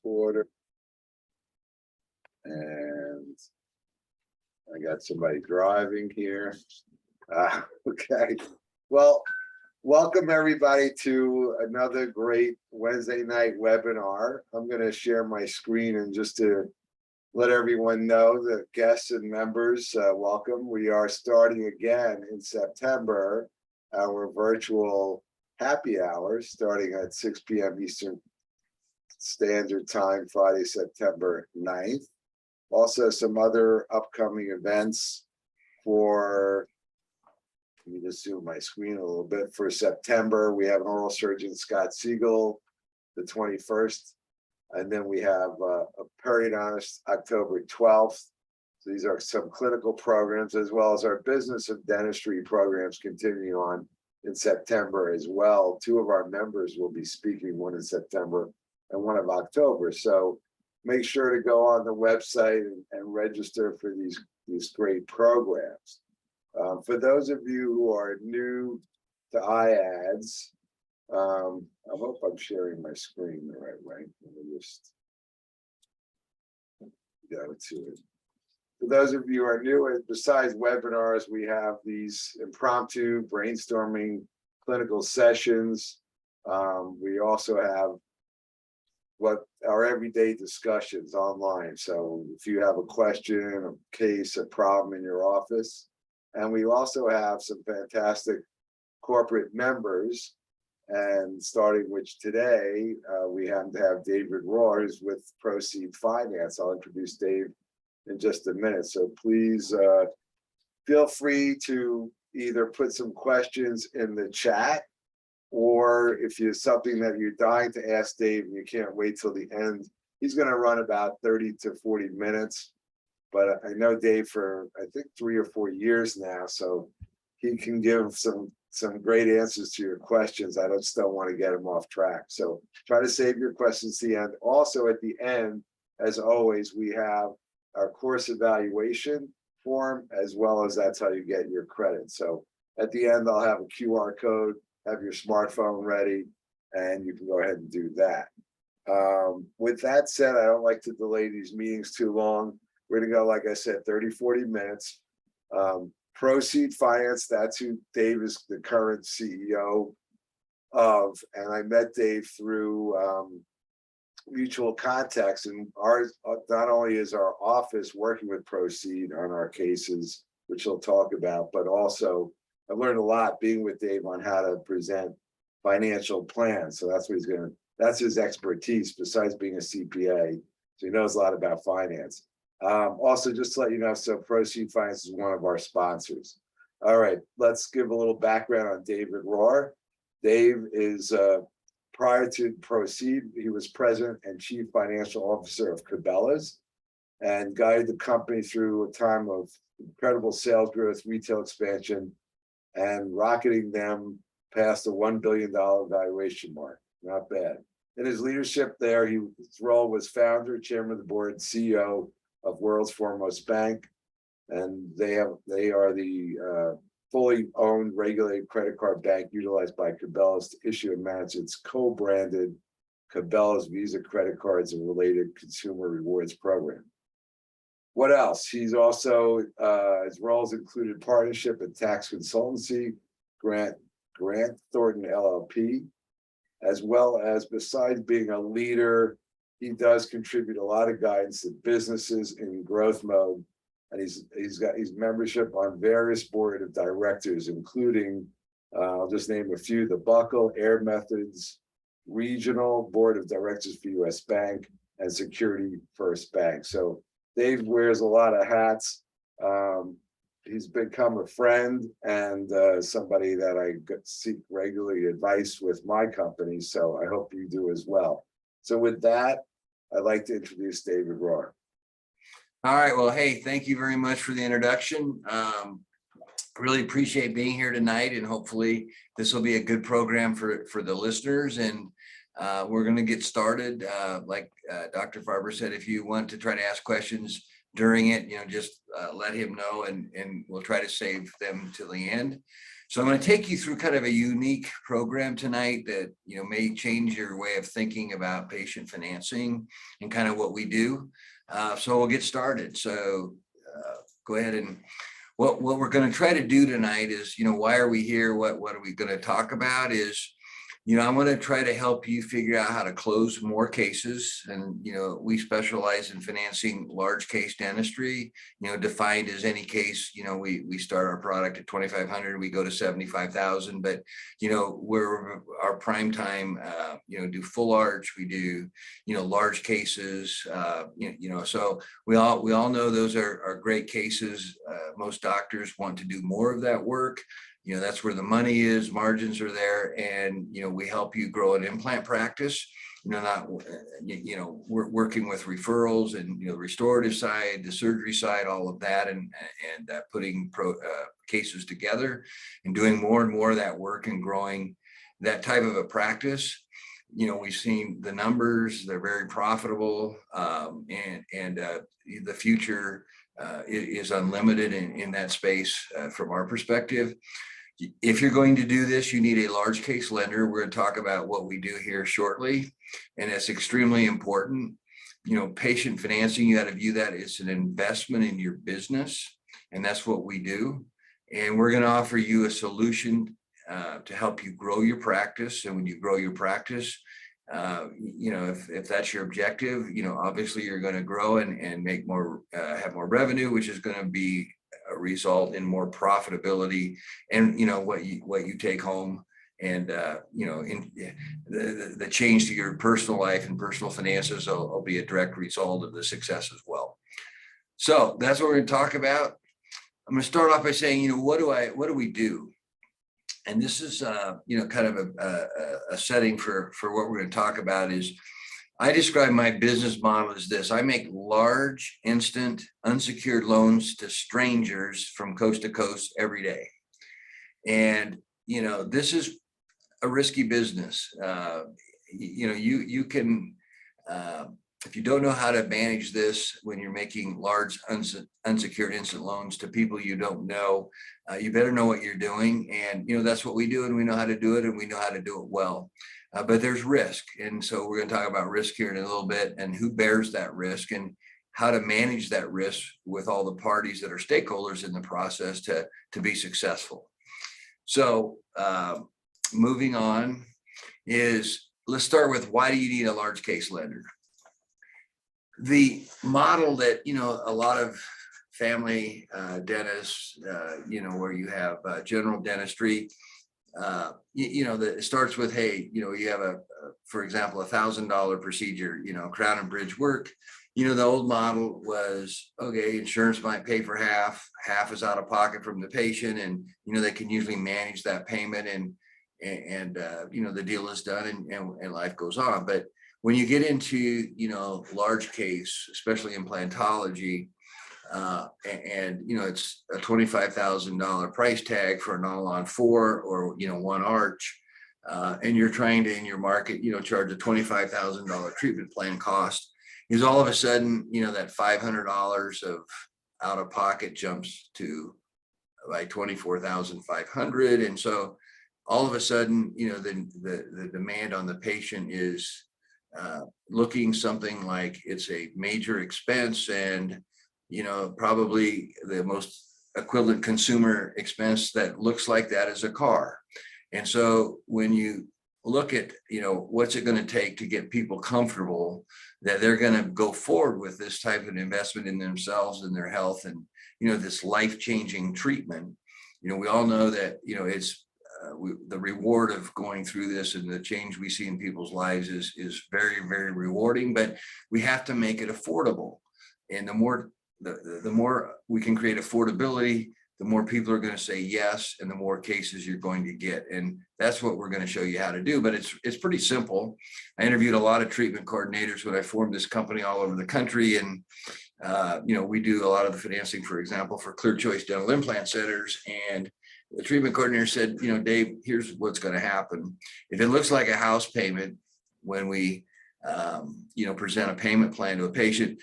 Order. And I got somebody driving here. Okay. Well, welcome everybody to another great Wednesday night webinar. I'm going to share my screen and just to let everyone know that guests and members, welcome. We are starting again in September, our virtual happy hour starting at 6 p.m. Eastern Standard Time, Friday, September 9th. Also, some other upcoming events for, let me just zoom my screen a little bit. For September, we have an oral surgeon, Scott Siegel, the 21st. And then we have a periodontist, October 12th. So these are some clinical programs, as well as our business of dentistry programs continuing on in September as well. Two of our members will be speaking, one in September and one of October. So make sure to go on the website and register for these great programs. For those of you who are new to iADS, I hope I'm sharing my screen the right way. Let me just go to it. For those of you who are new, besides webinars, we have these impromptu brainstorming clinical sessions. We also have what our everyday discussions online. So if you have a question, a case, a problem in your office, and we also have some fantastic corporate members. And starting which today, we happen to have David Roehr, who's with Proceed Finance. I'll introduce Dave in just a minute. So please feel free to either put some questions in the chat, or if you something that you're dying to ask Dave and you can't wait till the end, he's going to run about 30 to 40 minutes. But I know Dave for, I think, 3 or 4 years now, so he can give some great answers to your questions. I just don't want to get him off track. So try to save your questions to the end. Also at the end, as always, we have our course evaluation form, as well as that's how you get your credit. So at the end, I'll have a QR code, have your smartphone ready, and you can go ahead and do that. With that said, I don't like to delay these meetings too long. We're gonna go, like I said, 30, 40 minutes. Proceed Finance, that's who Dave is the current CEO of. And I met Dave through mutual contacts. And ours, not only is our office working with Proceed on our cases, which he'll talk about, but also I've learned a lot being with Dave on how to present financial plans. So that's what he's gonna, that's his expertise besides being a CPA. So he knows a lot about finance. Also, just to let you know, so Proceed Finance is one of our sponsors. All right, let's give a little background on David Roehr. Dave is, prior to Proceed, he was president and chief financial officer of Cabela's and guided the company through a time of incredible sales growth, retail expansion, and rocketing them past the $1 billion valuation mark. Not bad. In his leadership there, his role was founder, chairman of the board, CEO of World's Foremost Bank, and they are the fully owned regulated credit card bank utilized by Cabela's to issue and manage its co-branded Cabela's Visa credit cards and related consumer rewards program. What else? He's also, his roles included partnership and tax consultancy, Grant Thornton LLP, as well as, besides being a leader, he does contribute a lot of guidance to businesses in growth mode. And he's got his membership on various board of directors, including, I'll just name a few, the Buckle, Air Methods, Regional Board of Directors for US Bank, and Security First Bank. So Dave wears a lot of hats. He's become a friend and somebody that I seek regularly advice with my company. So I hope you do as well. So with that, I'd like to introduce David Roehr. All right. Well, hey, thank you very much for the introduction. Really appreciate being here tonight, and hopefully this will be a good program for the listeners. And we're going to get started. Like Dr. Farber said, if you want to try to ask questions during it, just let him know, and we'll try to save them till the end. So I'm going to take you through kind of a unique program tonight that, may change your way of thinking about patient financing and kind of what we do. So we'll get started. So go ahead, and what we're going to try to do tonight is, why are we here? What are we going to talk about is, I'm going to try to help you figure out how to close more cases. And, we specialize in financing large case dentistry, defined as any case, we start our product at 2,500, we go to 75,000, but, we're our prime time, do full arch, we do, large cases, so we all know those are great cases. Most doctors want to do more of that work. That's where the money is, margins are there, and, we help you grow an implant practice, not, we're working with referrals and, the restorative side, the surgery side, all of that, and putting cases together and doing more and more of that work and growing that type of a practice. We've seen the numbers, they're very profitable, and the future is unlimited in that space from our perspective. If you're going to do this, you need a large case lender. We're going to talk about what we do here shortly, and it's extremely important. Patient financing, you got to view that as an investment in your business, and that's what we do. And we're going to offer you a solution to help you grow your practice. And when you grow your practice, if that's your objective, obviously you're going to grow and make more, have more revenue, which is going to be a result in more profitability and, what you take home, and, in the change to your personal life and personal finances will be a direct result of the success as well. So that's what we're going to talk about. I'm going to start off by saying, what do we do? And this is, kind of a setting for what we're going to talk about. Is I describe my business model as this: I make large, instant, unsecured loans to strangers from coast to coast every day. And, this is a risky business. You can, if you don't know how to manage this when you're making large unsecured instant loans to people you don't know, you better know what you're doing. And, that's what we do, and we know how to do it, and we know how to do it well. But there's risk. And so we're going to talk about risk here in a little bit, and who bears that risk and how to manage that risk with all the parties that are stakeholders in the process to be successful. So moving on is, let's start with, why do you need a large case lender? The model that, a lot of family dentists, where you have general dentistry, that it starts with, hey, you have for example, $1,000 procedure, crown and bridge work. The old model was, okay, insurance might pay for half is out of pocket from the patient, and, they can usually manage that payment, and the deal is done, and life goes on. But when you get into, large case, especially implantology, and it's a $25,000 price tag for an all-on 4 or, 1 arch, and you're trying to, in your market, charge a $25,000 treatment plan cost, is all of a sudden, that $500 of out of pocket jumps to like $24,500. And so all of a sudden, the demand on the patient is looking something like it's a major expense, and, probably the most equivalent consumer expense that looks like that is a car. And so when you look at, what's it going to take to get people comfortable that they're going to go forward with this type of investment in themselves and their health, and, this life-changing treatment, we all know that, it's the reward of going through this and the change we see in people's lives is very, very rewarding, but we have to make it affordable. And the more we can create affordability, the more people are going to say yes, and the more cases you're going to get. And that's what we're going to show you how to do. But it's pretty simple. I interviewed a lot of treatment coordinators when I formed this company all over the country. And, we do a lot of the financing, for example, for Clear Choice Dental Implant Centers. And the treatment coordinator said, Dave, here's what's going to happen. If it looks like a house payment when we present a payment plan to a patient,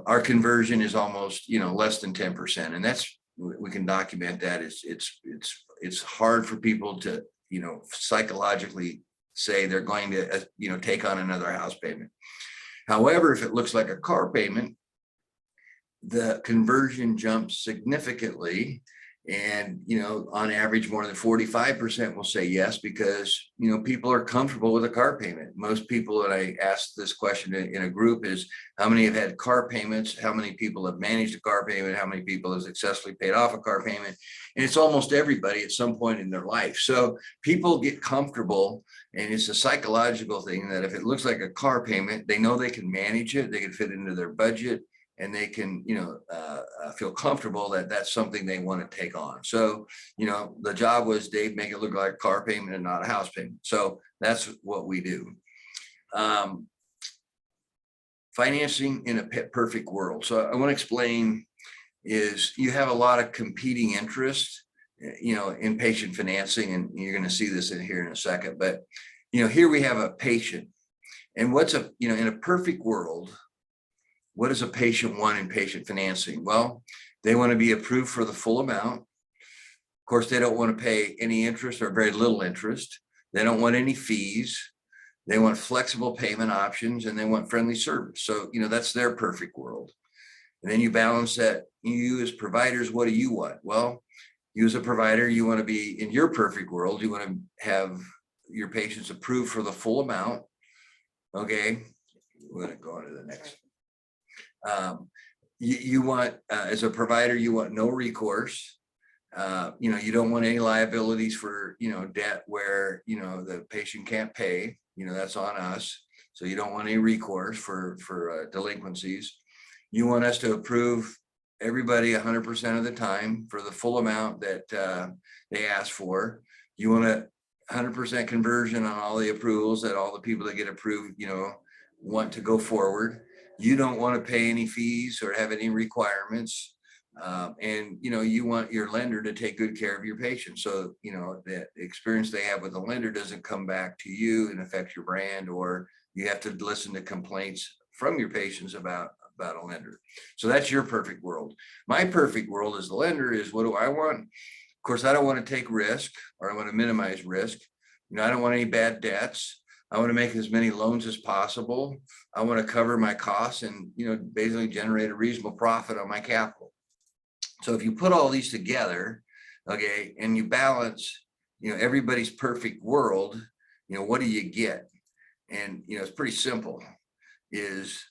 our conversion is almost, less than 10%. And that's, we can document that. It's it's hard for people to, psychologically say they're going to, take on another house payment. However, if it looks like a car payment, the conversion jumps significantly. And, on average, more than 45% will say yes, because, people are comfortable with a car payment. Most people, and I asked this question in a group, is how many have had car payments? How many people have managed a car payment? How many people have successfully paid off a car payment? And it's almost everybody at some point in their life. So people get comfortable, and it's a psychological thing that if it looks like a car payment, they know they can manage it, they can fit into their budget, and they can, feel comfortable that that's something they want to take on. So, the job was, Dave, make it look like a car payment and not a house payment. So that's what we do. Financing in a perfect world. So I want to explain is you have a lot of competing interests, in patient financing, and you're going to see this in here in a second. But, here we have a patient, and what's in a perfect world, what does a patient want in patient financing? Well, they want to be approved for the full amount. Of course, they don't want to pay any interest or very little interest. They don't want any fees. They want flexible payment options, and they want friendly service. So, that's their perfect world. And then you balance that. You as providers, what do you want? Well, you as a provider, you want to be in your perfect world. You want to have your patients approved for the full amount. Okay, we're going to go on to the next. You want, as a provider, you want no recourse. You don't want any liabilities for, debt where, the patient can't pay, that's on us. So you don't want any recourse for delinquencies. You want us to approve everybody 100% of the time for the full amount that they ask for. You want a 100% conversion on all the approvals, that all the people that get approved, want to go forward. You don't want to pay any fees or have any requirements. And, you want your lender to take good care of your patient. So, that experience they have with the lender doesn't come back to you and affect your brand, or you have to listen to complaints from your patients about a lender. So that's your perfect world. My perfect world as the lender is, what do I want? Of course, I don't want to take risk, or I want to minimize risk. I don't want any bad debts. I want to make as many loans as possible. I want to cover my costs and, basically generate a reasonable profit on my capital. So if you put all these together, okay, and you balance, everybody's perfect world, what do you get? And, it's pretty simple. Is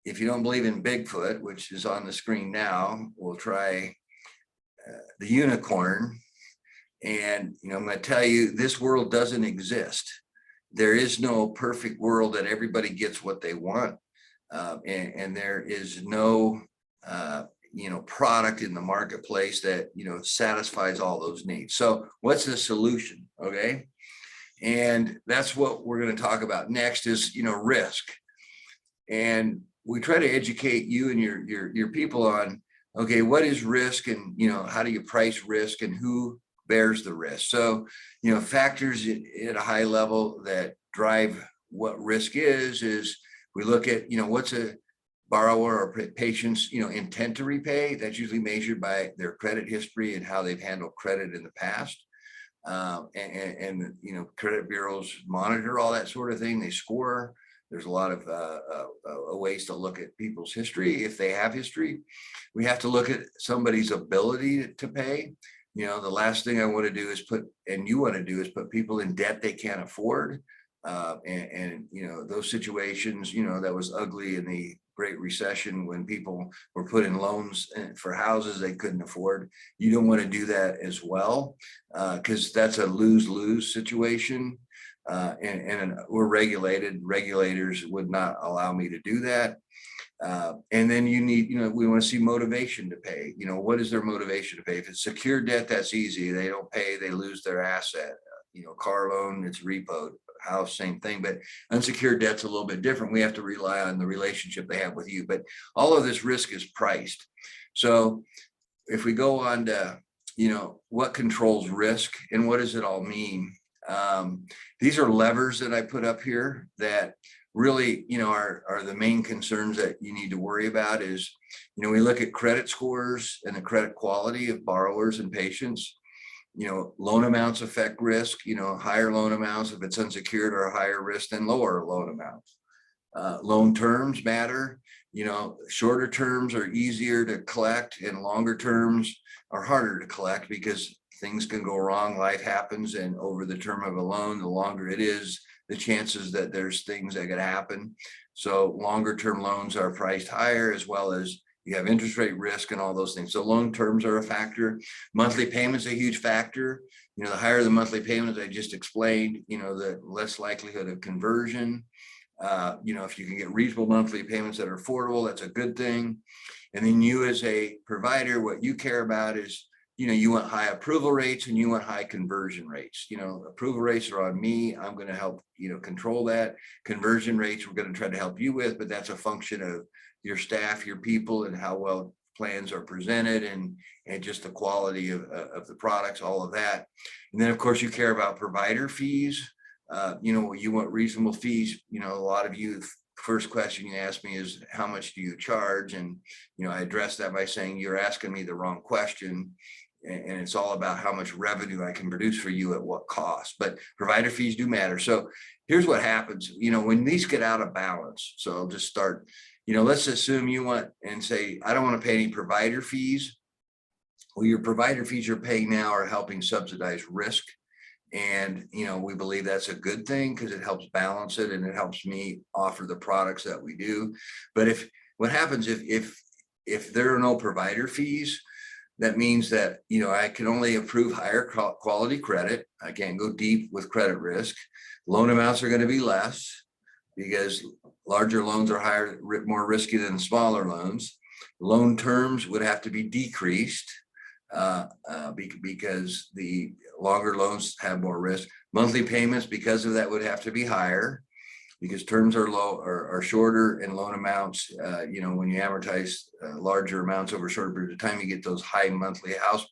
if you don't believe in Bigfoot, which is on the screen now, we'll try the unicorn. And, I'm going to tell you, this world doesn't exist. There is no perfect world that everybody gets what they want. And there is no, product in the marketplace that, satisfies all those needs. So what's the solution? Okay. And that's what we're going to talk about next is, risk. And we try to educate you and your people on, okay, what is risk, and, how do you price risk, and who bears the risk? So, factors at a high level that drive what risk is we look at, what's a borrower or patient's, intent to repay. That's usually measured by their credit history and how they've handled credit in the past. And credit bureaus monitor all that sort of thing. They score. There's a lot of ways to look at people's history. If they have history, we have to look at somebody's ability to pay. The last thing I want to do is put people in debt they can't afford. And those situations, that was ugly in the Great Recession when people were put in loans for houses they couldn't afford. You don't want to do that as well, because that's a lose-lose situation. And we're regulated. Regulators would not allow me to do that. And then you need, we want to see motivation to pay. What is their motivation to pay? If it's secured debt, that's easy. They don't pay, they lose their asset. Car loan, it's repoed. House, same thing. But unsecured debt's a little bit different. We have to rely on the relationship they have with you. But all of this risk is priced. So if we go on to, what controls risk and what does it all mean? These are levers that I put up here that really, are the main concerns that you need to worry about. Is, we look at credit scores and the credit quality of borrowers and patients. Loan amounts affect risk, higher loan amounts if it's unsecured are a higher risk than lower loan amounts. Loan terms matter. Shorter terms are easier to collect and longer terms are harder to collect because things can go wrong, life happens, and over the term of a loan, the longer it is, the chances that there's things that could happen. So longer term loans are priced higher, as well as you have interest rate risk and all those things. So loan terms are a factor. Monthly payments a huge factor. The higher the monthly payments I just explained, the less likelihood of conversion. If you can get reasonable monthly payments that are affordable, that's a good thing. And then you as a provider, what you care about is, you want high approval rates and you want high conversion rates. Approval rates are on me. I'm going to help, control that. Conversion rates we're going to try to help you with, but that's a function of your staff, your people, and how well plans are presented and just the quality of the products, all of that. And then of course you care about provider fees. You want reasonable fees. A lot of you, first question you ask me is how much do you charge? And, I address that by saying you're asking me the wrong question. And it's all about how much revenue I can produce for you at what cost, but provider fees do matter. So here's what happens, when these get out of balance. So I'll just start, let's assume you want and say, I don't want to pay any provider fees. Well, your provider fees you're paying now are helping subsidize risk. And, we believe that's a good thing because it helps balance it and it helps me offer the products that we do. But what happens if there are no provider fees, that means that, I can only approve higher quality credit. I can't go deep with credit risk. Loan amounts are going to be less because larger loans are more risky than smaller loans. Loan terms would have to be decreased because the longer loans have more risk. Monthly payments, because of that, would have to be higher because terms are shorter and loan amounts, when you amortize larger amounts over a shorter period of time, you get those high monthly house,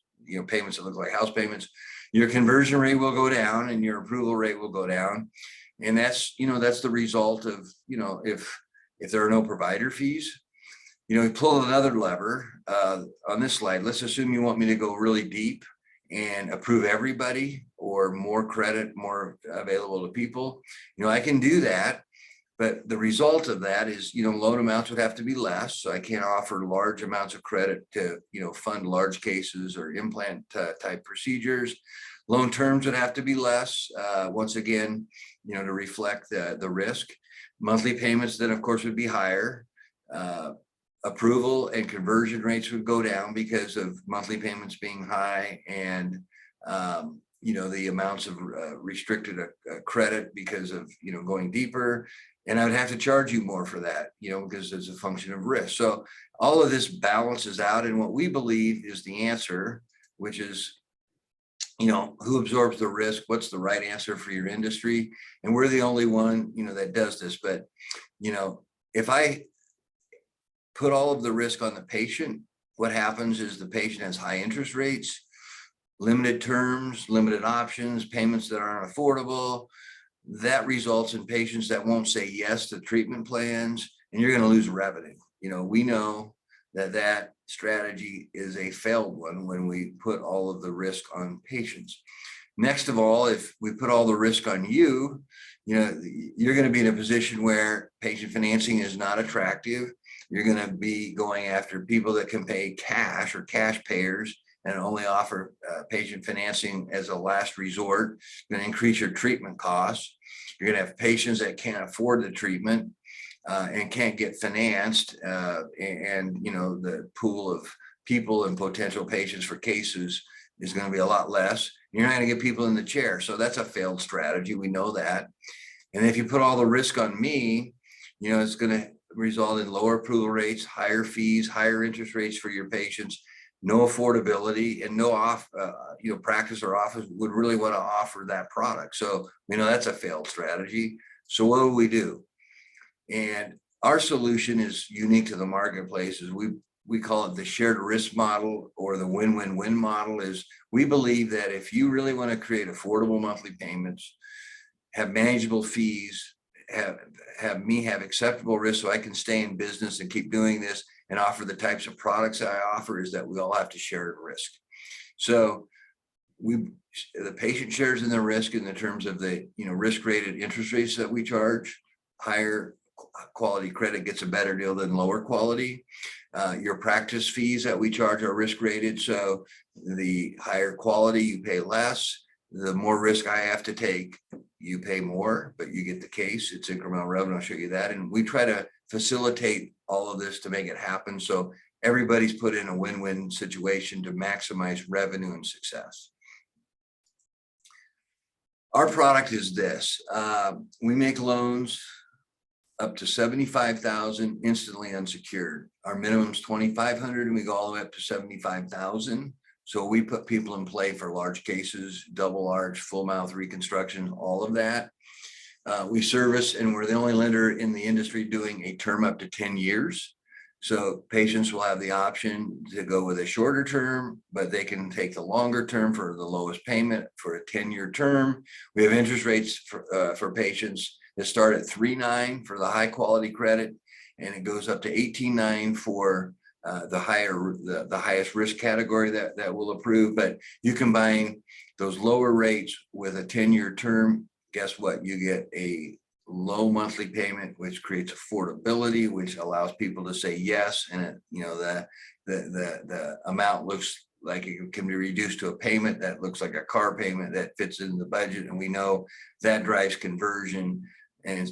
payments that look like house payments. Your conversion rate will go down and your approval rate will go down. And that's the result of, if there are no provider fees. You pull another lever on this slide. Let's assume you want me to go really deep and approve everybody or more credit, more available to people. I can do that, but the result of that is, loan amounts would have to be less. So I can't offer large amounts of credit to, fund large cases or implant type procedures. Loan terms would have to be less, once again, to reflect the risk. Monthly payments then of course would be higher. Approval and conversion rates would go down because of monthly payments being high and, the amounts of restricted credit because of, going deeper. And I would have to charge you more for that, because it's a function of risk. So all of this balances out. And what we believe is the answer, which is, who absorbs the risk? What's the right answer for your industry? And we're the only one, that does this. But, if I put all of the risk on the patient, what happens is the patient has high interest rates, limited terms, limited options, payments that aren't affordable. That results in patients that won't say yes to treatment plans, and you're going to lose revenue. We know that strategy is a failed one when we put all of the risk on patients. Next of all, if we put all the risk on you, you're going to be in a position where patient financing is not attractive. You're going to be going after people that can pay cash or cash payers and only offer patient financing as a last resort. You're going to increase your treatment costs. You're going to have patients that can't afford the treatment and can't get financed. And the pool of people and potential patients for cases is going to be a lot less. You're not going to get people in the chair. So that's a failed strategy. We know that. And if you put all the risk on me, it's going to result in lower approval rates, higher fees, higher interest rates for your patients, no affordability, and no practice or office would really want to offer that product. So, that's a failed strategy. So what do? And our solution is unique to the marketplace. Is we call it the shared risk model, or the win-win-win model. Is we believe that if you really want to create affordable monthly payments, have manageable fees, have me have acceptable risk so I can stay in business and keep doing this and offer the types of products that I offer, is that we all have to share risk. So the patient shares in the risk in the terms of the, risk rated interest rates that we charge. Higher quality credit gets a better deal than lower quality. Your practice fees that we charge are risk rated. So the higher quality, you pay less. The more risk I have to take, you pay more, but you get the case. It's incremental revenue. I'll show you that. And we try to facilitate all of this to make it happen. So everybody's put in a win-win situation to maximize revenue and success. Our product is this. We make loans up to $75,000 instantly unsecured. Our minimum is $2,500 and we go all the way up to $75,000. So we put people in play for large cases, double arch, full mouth reconstruction, all of that. We service, and we're the only lender in the industry doing a term up to 10 years. So patients will have the option to go with a shorter term, but they can take the longer term for the lowest payment for a 10-year term. We have interest rates for patients that start at 3.9 for the high quality credit, and it goes up to 18.9 for the highest risk category that will approve. But you combine those lower rates with a 10-year term, guess what? You get a low monthly payment, which creates affordability, which allows people to say yes. And the amount looks like it can be reduced to a payment that looks like a car payment that fits in the budget. And we know that drives conversion, and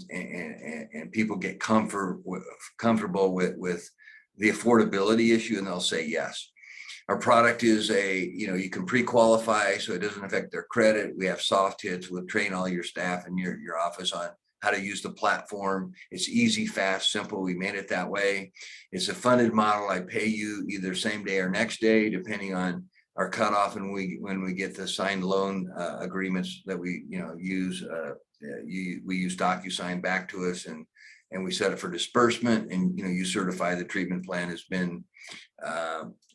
people get comfortable with the affordability issue, and they'll say yes. Our product is you can pre-qualify so it doesn't affect their credit. We have soft hits. We'll train all your staff in your office on how to use the platform. It's easy, fast, simple. We made it that way. It's a funded model. I pay you either same day or next day, depending on our cutoff. And when we get the signed loan agreements that we use, we use DocuSign back to us, and we set it for disbursement, and you certify the treatment plan has been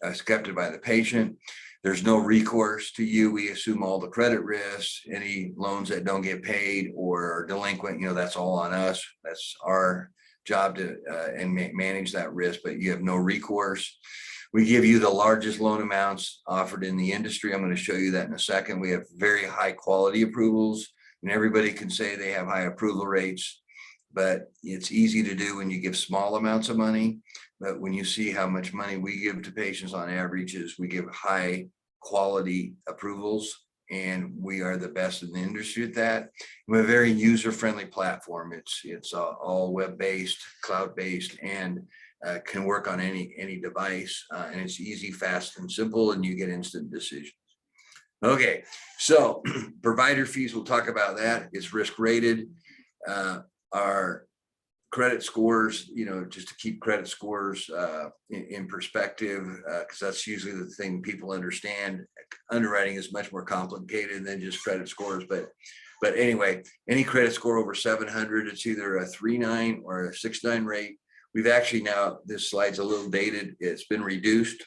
accepted by the patient. There's no recourse to you. We assume all the credit risks. Any loans that don't get paid or are delinquent, that's all on us. That's our job to manage that risk, but you have no recourse. We give you the largest loan amounts offered in the industry. I'm going to show you that in a second. We have very high quality approvals, and everybody can say they have high approval rates, but it's easy to do when you give small amounts of money. But when you see how much money we give to patients on average, is we give high quality approvals, and we are the best in the industry at that. We have a very user-friendly platform. It's all web-based, cloud-based, and can work on any device. And it's easy, fast, and simple, and you get instant decisions. Okay, so provider fees, we'll talk about that. It's risk rated. Our credit scores, just to keep credit scores in perspective, because that's usually the thing people understand. Underwriting is much more complicated than just credit scores, but anyway, any credit score over 700, it's either a 3.9 or a 6.9 rate. We've actually now, this slide's a little dated, it's been reduced.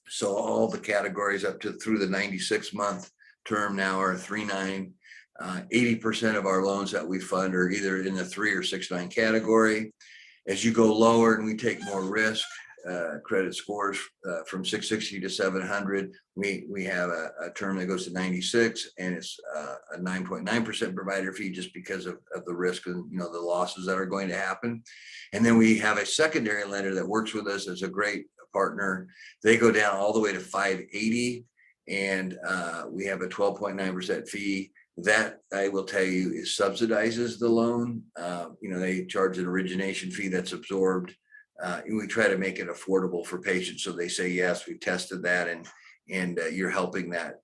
So all the categories up to through the 96-month term now are 3.9. 80% of our loans that we fund are either in the 3 or 6.9 category. As you go lower and we take more risk, credit scores from 660 to 700, we have a term that goes to 96, and it's a 9.9% provider fee, just because of the risk and the losses that are going to happen. And then we have a secondary lender that works with us as a great partner. They go down all the way to 580, and we have a 12.9% fee. That, I will tell you, is subsidizes the loan. They charge an origination fee that's absorbed. We try to make it affordable for patients, so they say yes. We've tested that, and you're helping that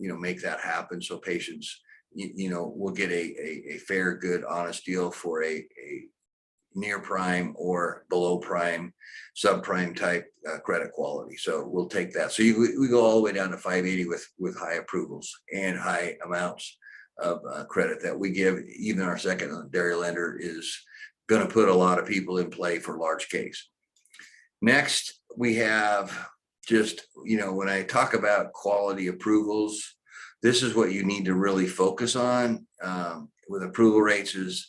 make that happen. So patients will get a fair, good, honest deal for a near prime or below prime, subprime type credit quality. So we'll take that. So we go all the way down to 580 with high approvals and high amounts of credit that we give. Even our secondary lender is going to put a lot of people in play for large case. Next, we have just, when I talk about quality approvals, this is what you need to really focus on with approval rates. Is,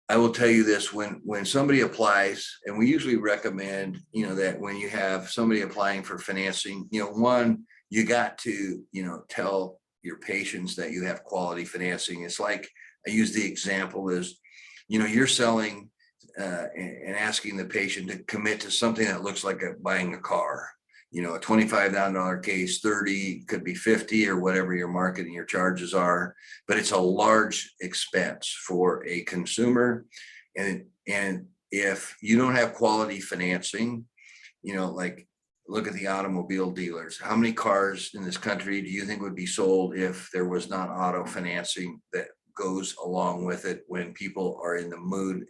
I will tell you this, when somebody applies, and we usually recommend, that when you have somebody applying for financing, one, you got to, tell your patients that you have quality financing. It's like, I use the example is, you're selling and asking the patient to commit to something that looks like buying a car. A $25,000 case, 30, could be 50 or whatever your marketing, your charges are, but it's a large expense for a consumer. And if you don't have quality financing, like look at the automobile dealers. How many cars in this country do you think would be sold if there was not auto financing that goes along with it when people are in the mood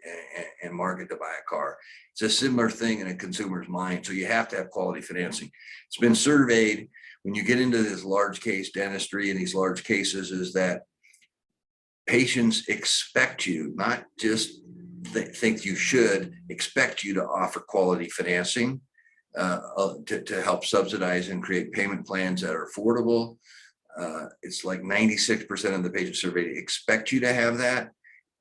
and market to buy a car? It's a similar thing in a consumer's mind. So you have to have quality financing. It's been surveyed when you get into this large case dentistry and these large cases, is that patients expect you, not just think you should, expect you to offer quality financing to help subsidize and create payment plans that are affordable. It's like 96% of the patient surveyed expect you to have that.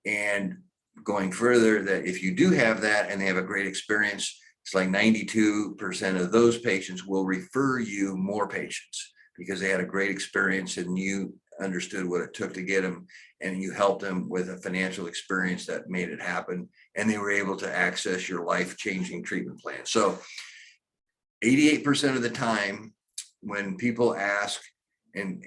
And going further, that if you do have that and they have a great experience, it's like 92% of those patients will refer you more patients because they had a great experience and you understood what it took to get them, and you helped them with a financial experience that made it happen, and they were able to access your life-changing treatment plan. So 88% of the time when people ask and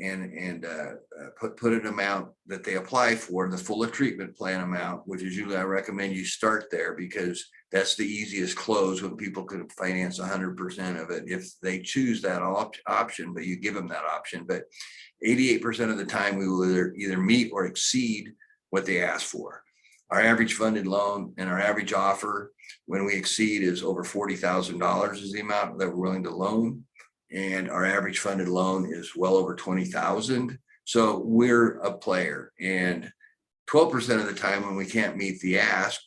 put an amount that they apply for, the full treatment plan amount, which is usually, I recommend you start there because that's the easiest close when people can finance 100% of it if they choose that option, but you give them that option. But 88% of the time we will either meet or exceed what they ask for. Our average funded loan and our average offer when we exceed is over $40,000 is the amount that we're willing to loan. And our average funded loan is well over 20,000. So we're a player. And 12% of the time when we can't meet the ask,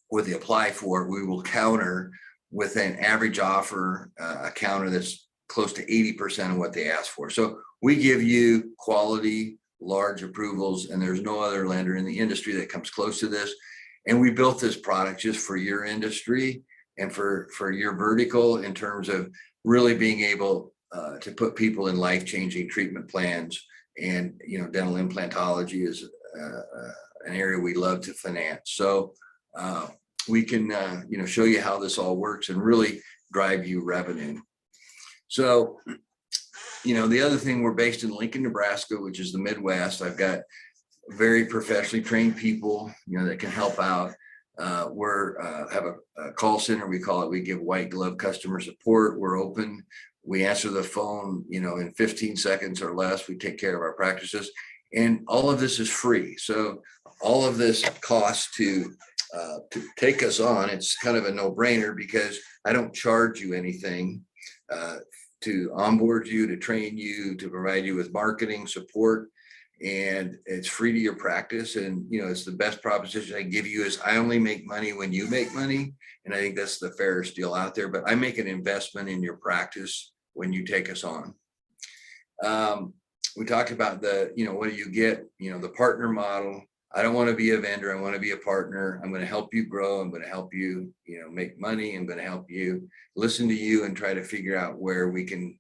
what they apply for, we will counter with an average offer, a counter that's close to 80% of what they ask for. So we give you quality, large approvals, and there's no other lender in the industry that comes close to this. And we built this product just for your industry and for your vertical in terms of really being able to put people in life-changing treatment plans. And, dental implantology is an area we love to finance. So we can, show you how this all works and really drive you revenue. So, the other thing, we're based in Lincoln, Nebraska, which is the Midwest. I've got very professionally trained people, that can help out. We're have a call center, we call it. We give white glove customer support. We're open. We answer the phone, in 15 seconds or less. We take care of our practices, and all of this is free. So all of this costs to take us on. It's kind of a no-brainer because I don't charge you anything to onboard you, to train you, to provide you with marketing support. And it's free to your practice. And, it's the best proposition I give you is I only make money when you make money. And I think that's the fairest deal out there, but I make an investment in your practice when you take us on. We talked about what do you get, the partner model. I don't want to be a vendor. I want to be a partner. I'm going to help you grow. I'm going to help you, make money. I'm going to help you listen to you and try to figure out where we can,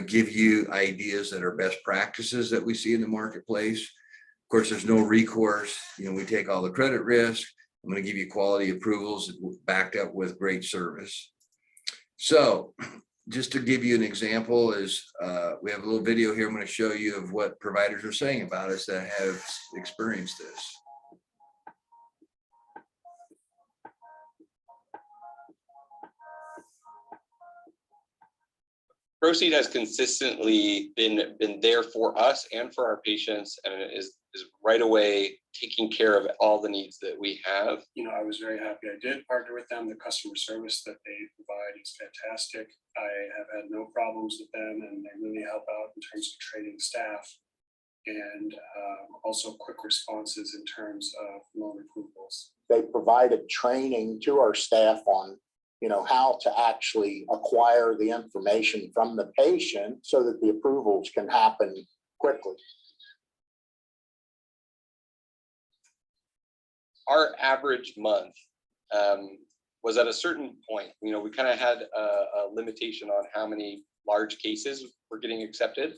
give you ideas that are best practices that we see in the marketplace. Of course, there's no recourse. We take all the credit risk. I'm going to give you quality approvals backed up with great service. So just to give you an example is we have a little video here I'm going to show you of what providers are saying about us that have experienced this. Proceed has consistently been there for us and for our patients, and is right away taking care of all the needs that we have. I was very happy I did partner with them. The customer service that they provide is fantastic. I have had no problems with them, and they really help out in terms of training staff, and also quick responses in terms of loan approvals. They provided training to our staff on how to actually acquire the information from the patient so that the approvals can happen quickly. Our average month was at a certain point. We kind of had a limitation on how many large cases were getting accepted.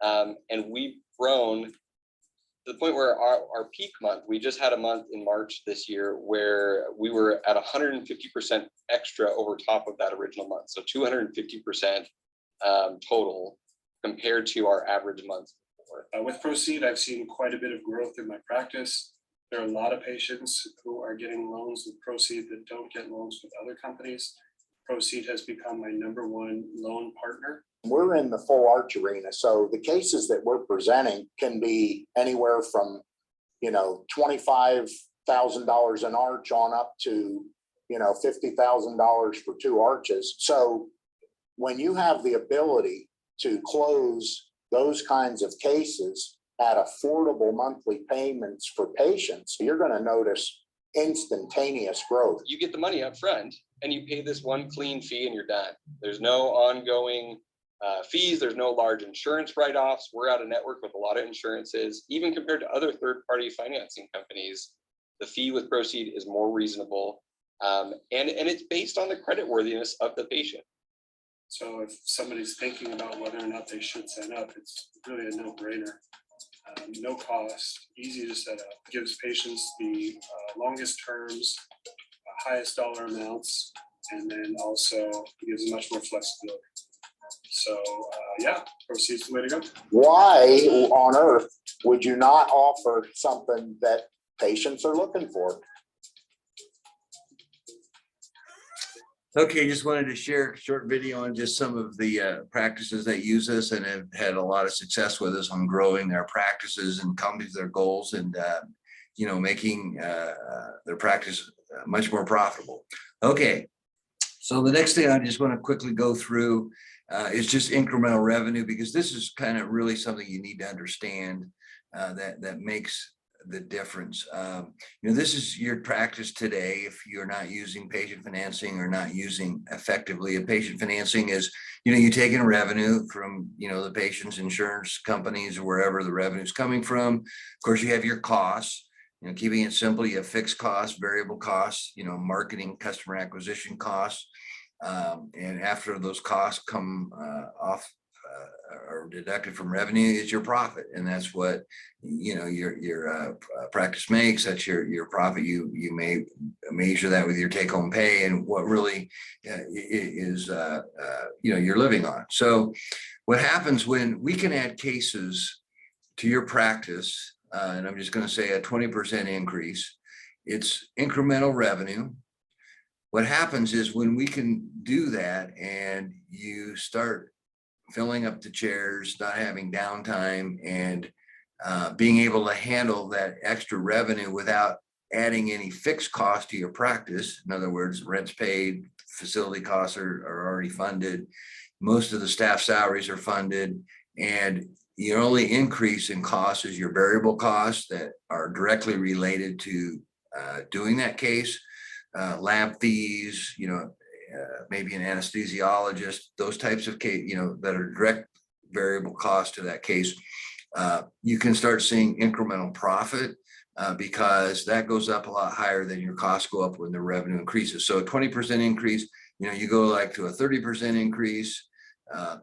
And we've grown to the point where our peak month, we just had a month in March this year where we were at 150% extra over top of that original month. So 250% total compared to our average month before. With Proceed, I've seen quite a bit of growth in my practice. There are a lot of patients who are getting loans with Proceed that don't get loans with other companies. Proceed has become my #1 loan partner. We're in the full arch arena, so the cases that we're presenting can be anywhere from, $25,000 an arch on up to, $50,000 for 2 arches. So when you have the ability to close those kinds of cases at affordable monthly payments for patients, you're going to notice instantaneous growth. You get the money up front and you pay this one clean fee and you're done. There's no ongoing fees. There's no large insurance write-offs. We're out of network with a lot of insurances. Even compared to other third-party financing companies, the fee with Proceed is more reasonable. And it's based on the creditworthiness of the patient. So if somebody's thinking about whether or not they should sign up, it's really a no-brainer. No cost, easy to set up, gives patients the longest terms, highest dollar amounts, and then also gives much more flexibility. So yeah, Proceed's the way to go. Why on earth would you not offer something that patients are looking for? Okay, just wanted to share a short video on just some of the practices that use us and have had a lot of success with us on growing their practices and coming to their goals and making their practice much more profitable. Okay, so the next thing I just want to quickly go through is just incremental revenue, because this is kind of really something you need to understand that makes the difference. This is your practice today. If you're not using patient financing or not using effectively, a patient financing is, you take in revenue from, the patient's insurance companies or wherever the revenue is coming from. Of course, you have your costs. Keeping it simple, you have fixed costs, variable costs, marketing, customer acquisition costs. And after those costs come off or deducted from revenue is your profit, and that's what your practice makes. That's your profit. You may measure that with your take-home pay, and what really is you're living on. So what happens when we can add cases to your practice, and I'm just going to say a 20% increase, it's incremental revenue. What happens is when we can do that and you start filling up the chairs, not having downtime, and being able to handle that extra revenue without adding any fixed cost to your practice. In other words, rent's paid, facility costs are already funded, most of the staff salaries are funded, and your only increase in cost is your variable costs that are directly related to doing that case, lab fees, maybe an anesthesiologist, those types of case, that are direct variable cost to that case. You can start seeing incremental profit because that goes up a lot higher than your costs go up when the revenue increases. So a 20% increase, you go like to a 30% increase,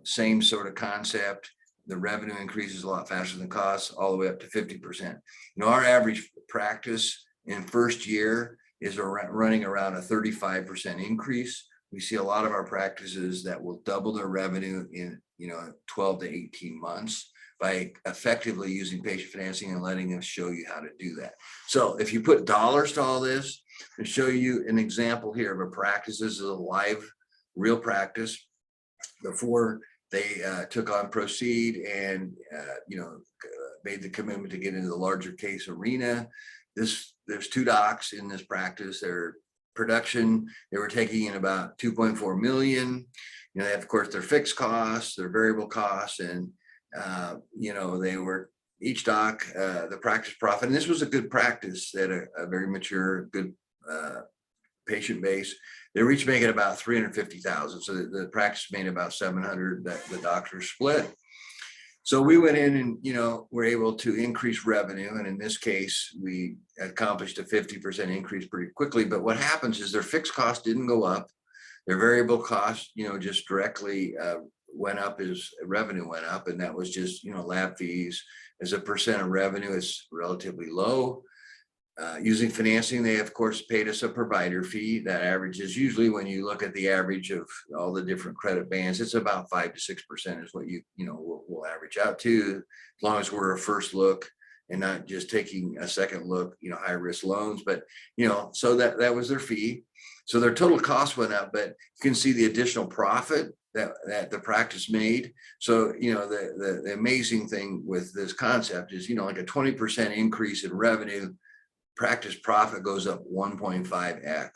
same sort of concept. The revenue increases a lot faster than costs, all the way up to 50%. Our average practice in first year is running around a 35% increase. We see a lot of our practices that will double their revenue in 12 to 18 months by effectively using patient financing and letting us show you how to do that. So if you put dollars to all this, and show you an example here of a practice. This is a live, real practice before they took on Proceed and made the commitment to get into the larger case arena. There's 2 docs in this practice. Their production, they were taking in about 2.4 million. They have, of course, their fixed costs, their variable costs, and they were each doc, the practice profit. And this was a good practice. They had a very mature, good patient base. They were each making about 350,000. So the practice made about 700 that the doctors split. So we went in and, were able to increase revenue. And in this case, we accomplished a 50% increase pretty quickly. But what happens is their fixed cost didn't go up. Their variable costs, just directly went up as revenue went up, and that was just, lab fees. As a percent of revenue, it's relatively low. Using financing, they of course paid us a provider fee. That averages usually, when you look at the average of all the different credit bands, it's about 5 to 6% is what we'll average out to, as long as we're a first look and not just taking a second look, high risk loans. But so that was their fee. So their total cost went up, but you can see the additional profit that the practice made. So, the amazing thing with this concept is, like a 20% increase in revenue, practice profit goes up 1.5x.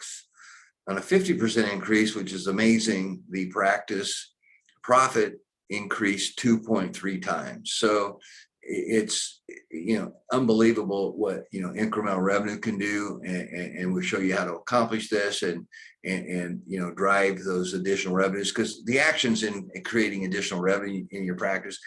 On a 50% increase, which is amazing, the practice profit increased 2.3 times. So it's, unbelievable what, incremental revenue can do. And we'll show you how to accomplish this and drive those additional revenues, because the actions in creating additional revenue in your practice,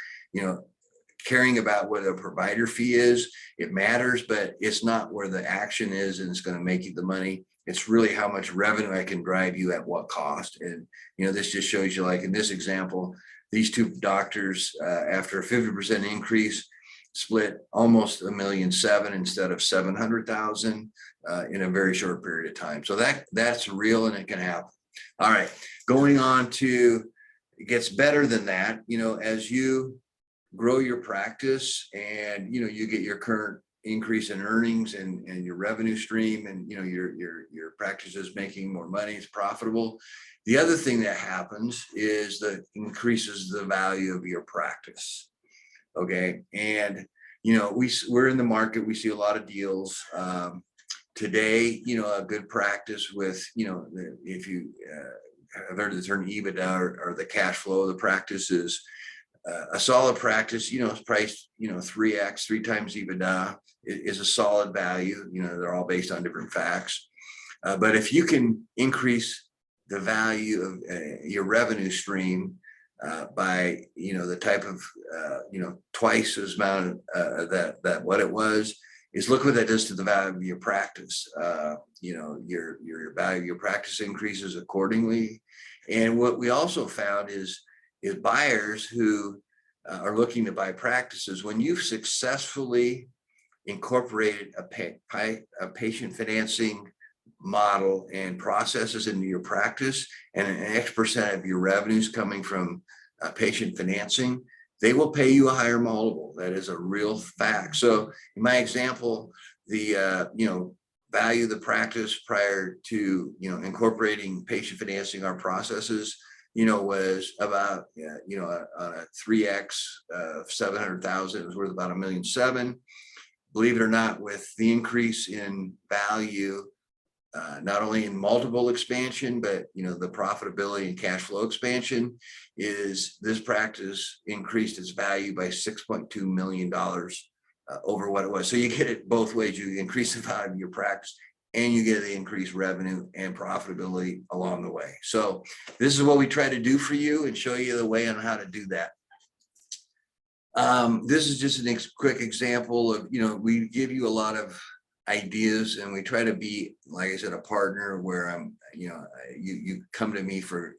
caring about what a provider fee is, it matters, but it's not where the action is and it's going to make you the money. It's really how much revenue I can drive you at what cost. And, this just shows you, like in this example, these two doctors, after a 50% increase, split almost $1.7 million instead of 700,000 in a very short period of time. So that's real, and it can happen. All right, going on to, it gets better than that. As you grow your practice and you get your current increase in earnings and your revenue stream, and your practice is making more money, it's profitable. The other thing that happens is that increases the value of your practice. Okay, and we're in the market, we see a lot of deals today. A good practice with if you have heard the term EBITDA or the cash flow of the practice is a solid practice, is priced 3x, 3 times EBITDA is a solid value. They're all based on different facts, but if you can increase the value of your revenue stream by the type of twice as amount that what it was, is look what that does to the value of your practice. Your value of your practice increases accordingly. And what we also found is buyers who are looking to buy practices, when you've successfully incorporated a patient financing model and processes into your practice, and an X% of your revenues coming from patient financing, they will pay you a higher multiple. That is a real fact. So in my example, the value of the practice prior to incorporating patient financing, our processes, was about on a 3x of 700,000, it was worth about $1.7 million. Believe it or not, with the increase in value, not only in multiple expansion, but the profitability and cash flow expansion, is this practice increased its value by $6.2 million over what it was. So you get it both ways. You increase the value of your practice, and you get the increased revenue and profitability along the way. So this is what we try to do for you and show you the way on how to do that. This is just a quick example of, we give you a lot of ideas, and we try to be, like I said, a partner where I'm, you come to me for,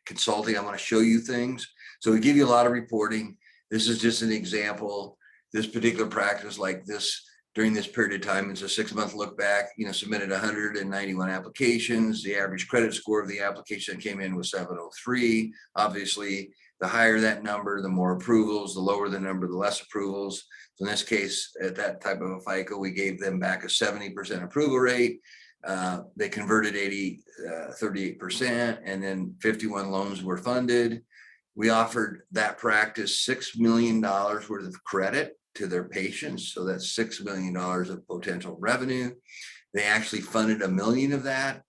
consulting. I want to show you things. So we give you a lot of reporting. This is just an example. This particular practice, like this, during this period of time, it's a 6-month look back, submitted 191 applications. The average credit score of the application that came in was 703. Obviously, the higher that number, the more approvals, the lower the number, the less approvals. So in this case, at that type of a FICO, we gave them back a 70% approval rate. They converted 38%, and then 51 loans were funded. We offered that practice $6 million worth of credit to their patients. So that's $6 million of potential revenue. They actually funded $1 million of that,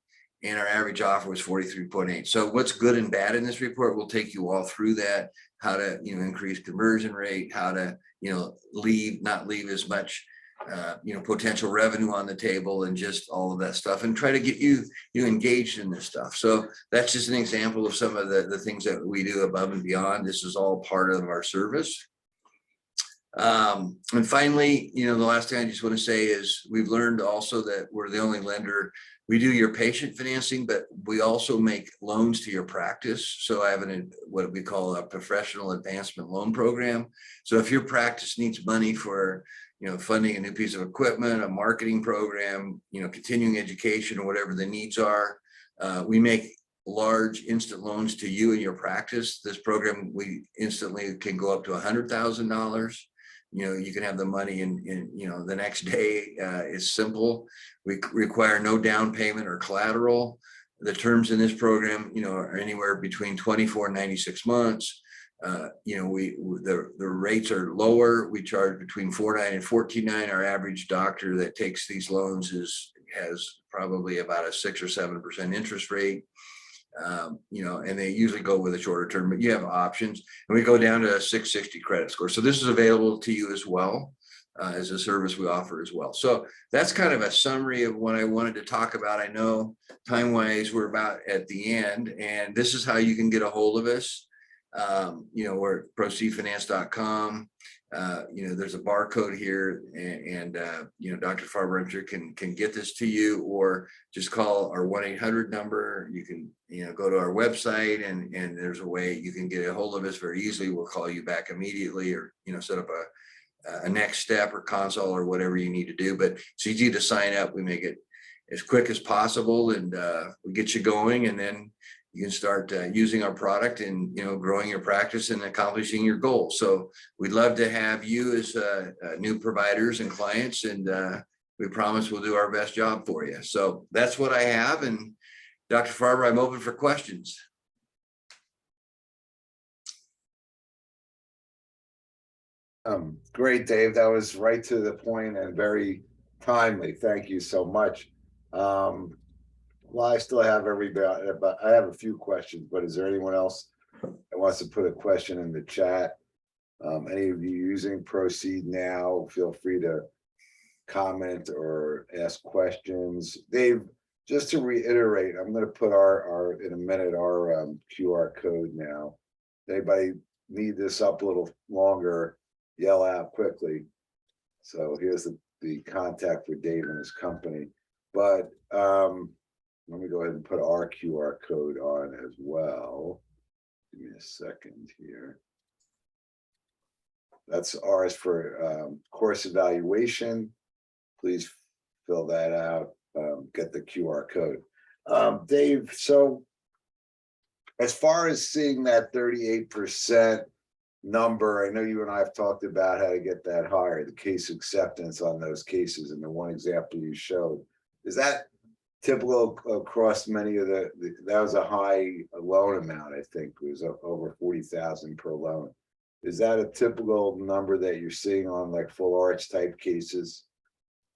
and our average offer was 43.8. So what's good and bad in this report, we'll take you all through that, how to, increase conversion rate, how to, not leave as much, potential revenue on the table, and just all of that stuff, and try to get you engaged in this stuff. So that's just an example of some of the things that we do above and beyond. This is all part of our service. And finally, the last thing I just want to say is we've learned also that we're the only lender. We do your patient financing, but we also make loans to your practice. So I have what we call a professional advancement loan program. So if your practice needs money for, funding a new piece of equipment, a marketing program, continuing education, or whatever the needs are, we make large instant loans to you and your practice. This program, we instantly can go up to $100,000. You can have the money in the next day. It's simple. We require no down payment or collateral. The terms in this program, are anywhere between 24 and 96 months. The rates are lower. We charge between 4.9 and 14.9. Our average doctor that takes these loans has probably about a 6 or 7% interest rate. And they usually go with a shorter term, but you have options, and we go down to a 660 credit score. So this is available to you as well, as a service we offer as well. So that's kind of a summary of what I wanted to talk about. I know time wise, we're about at the end, and this is how you can get a hold of us. We're at proceedfinance.com. There's a barcode here, and Dr. Farber can get this to you, or just call our 1-800 number. You can go to our website, and there's a way you can get a hold of us very easily. We'll call you back immediately, or set up a next step or consult or whatever you need to do. But it's easy to sign up. We make it as quick as possible, and we get you going, and then you can start using our product and, growing your practice and accomplishing your goals. So we'd love to have you as new providers and clients, and we promise we'll do our best job for you. So that's what I have. And Dr. Farber, I'm open for questions. Great, Dave. That was right to the point and very timely. Thank you so much. Well, I still have everybody, but I have a few questions, but is there anyone else that wants to put a question in the chat? Any of you using Proceed now, feel free to comment or ask questions. Dave, just to reiterate, I'm going to put our in a minute, our QR code now. If anybody need this up a little longer, yell out quickly. So here's the contact for Dave and his company. But let me go ahead and put our QR code on as well. Give me a second here. That's ours for course evaluation. Please fill that out, get the QR code. Dave, so as far as seeing that 38% number, I know you and I have talked about how to get that higher, the case acceptance on those cases, and the one example you showed. Is that typical across many of that was a high loan amount? I think it was over 40,000 per loan. Is that a typical number that you're seeing on like full arch type cases?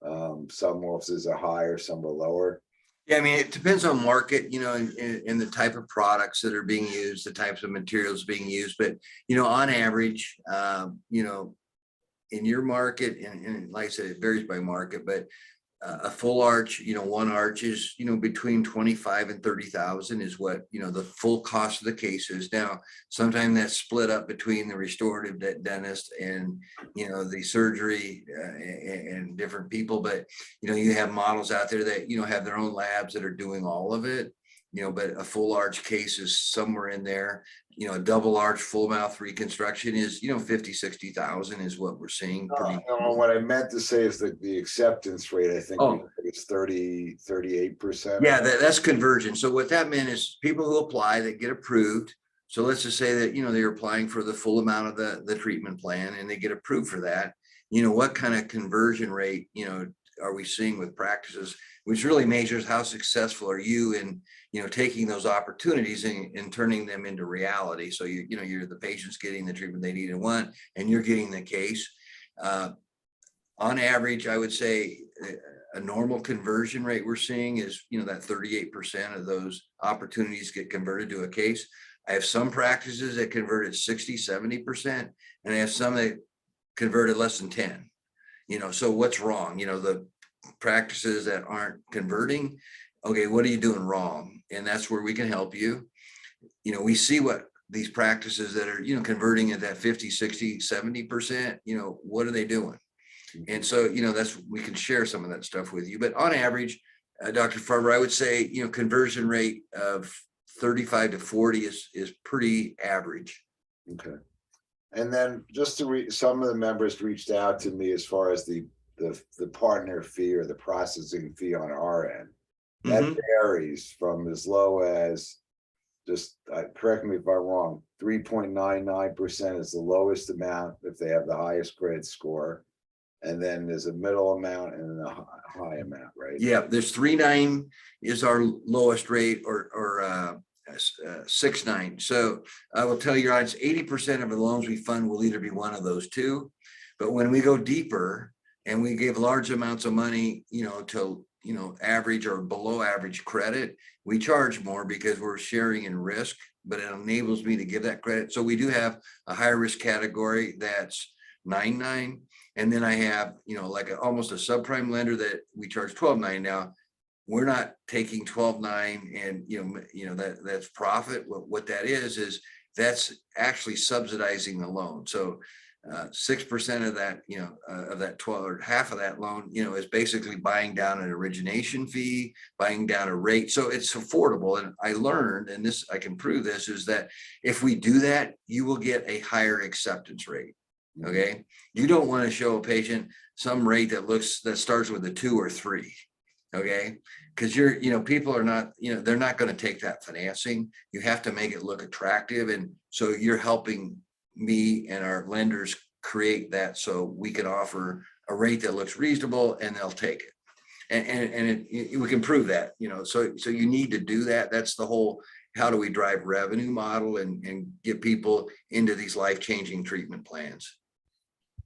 Some offices are higher, some are lower. Yeah, I mean, it depends on market, and the type of products that are being used, the types of materials being used. But, on average, in your market, and like I said, it varies by market, but a full arch, one arch is, between 25 and 30,000 is what, the full cost of the case is. Now, sometimes that's split up between the restorative dentist and, the surgery and different people. But, you have models out there that, have their own labs that are doing all of it, but a full arch case is somewhere in there. A double arch full mouth reconstruction is, 50, 60,000 is what we're seeing. What I meant to say is that the acceptance rate, I think it's 38%. Yeah, that's conversion. So what that meant is people who apply that get approved. So let's just say that, they're applying for the full amount of the treatment plan and they get approved for that. What kind of conversion rate, are we seeing with practices, which really measures how successful are you in, taking those opportunities and turning them into reality. So you're the patient's getting the treatment they need and want, and you're getting the case. On average, I would say a normal conversion rate we're seeing is, that 38% of those opportunities get converted to a case. I have some practices that converted 60, 70%, and I have some that converted less than 10. So what's wrong? The practices that aren't converting, okay, what are you doing wrong? And that's where we can help you. We see what these practices that are, converting at that 50, 60, 70%, what are they doing? And so, we can share some of that stuff with you, but on average, Dr. Farber, I would say, conversion rate of 35 to 40 is pretty average. Okay. And then just to some of the members reached out to me as far as the partner fee or the processing fee on our end. That varies from as low as, just correct me if I'm wrong, 3.99% is the lowest amount if they have the highest credit score. And then there's a middle amount and a high amount, right? Yeah, there's 3.9 is our lowest rate, or 6.9. So I will tell your audience, 80% of the loans we fund will either be one of those two. But when we go deeper and we give large amounts of money, to average or below average credit, we charge more because we're sharing in risk, but it enables me to give that credit. So we do have a higher risk category that's 9.9. And then I have, like almost a subprime lender that we charge 12.9 now. We're not taking 12.9 and, that's profit. What that is that's actually subsidizing the loan. So 6% of that, of that 12, or half of that loan, is basically buying down an origination fee, buying down a rate. So it's affordable. And I learned, and this, I can prove this, is that if we do that, you will get a higher acceptance rate. Okay. You don't want to show a patient some rate that starts with a 2 or 3. Okay. Because people are not, they're not going to take that financing. You have to make it look attractive. And so you're helping me and our lenders create that so we can offer a rate that looks reasonable and they'll take it. And we can prove that, so you need to do that. That's the whole, how do we drive revenue model and get people into these life-changing treatment plans?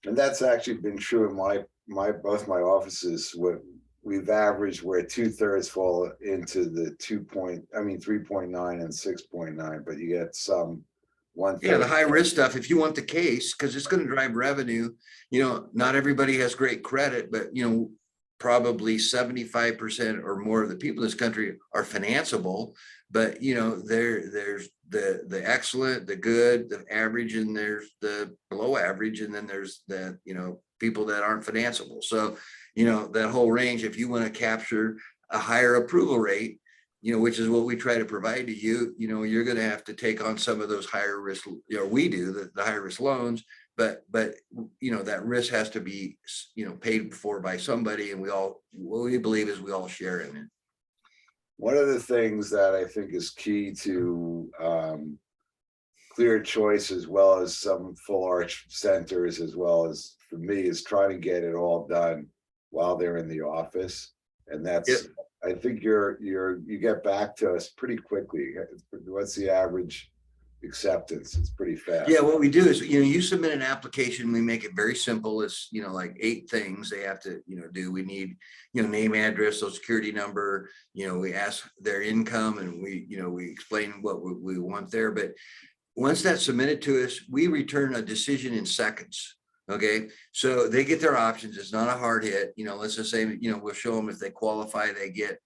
And that's actually been true in both my offices. What we've averaged where 2/3 fall into the 3.9 and 6.9, but you get some 1/3. Yeah, the high risk stuff, if you want the case, because it's going to drive revenue, not everybody has great credit, but probably 75% or more of the people in this country are financeable, but there's the excellent, the good, the average, and there's the below average, and then there's the people that aren't financeable. So that whole range, if you want to capture a higher approval rate, which is what we try to provide to you, you're going to have to take on some of those higher risk, we do the higher risk loans, but that risk has to be paid for by somebody, and what we believe is we all share in it. One of the things that I think is key to Clear Choice, as well as some full arch centers, as well as for me, is trying to get it all done while they're in the office. And that's, yep. I think you get back to us pretty quickly. What's the average acceptance? It's pretty fast. Yeah, what we do is, you submit an application, we make it very simple. It's, like 8 things they have to, do. We need, name, address, social security number, we ask their income, and we explain what we want there. But once that's submitted to us, we return a decision in seconds. Okay, so they get their options. It's not a hard hit. Let's just say, we'll show them if they qualify, they get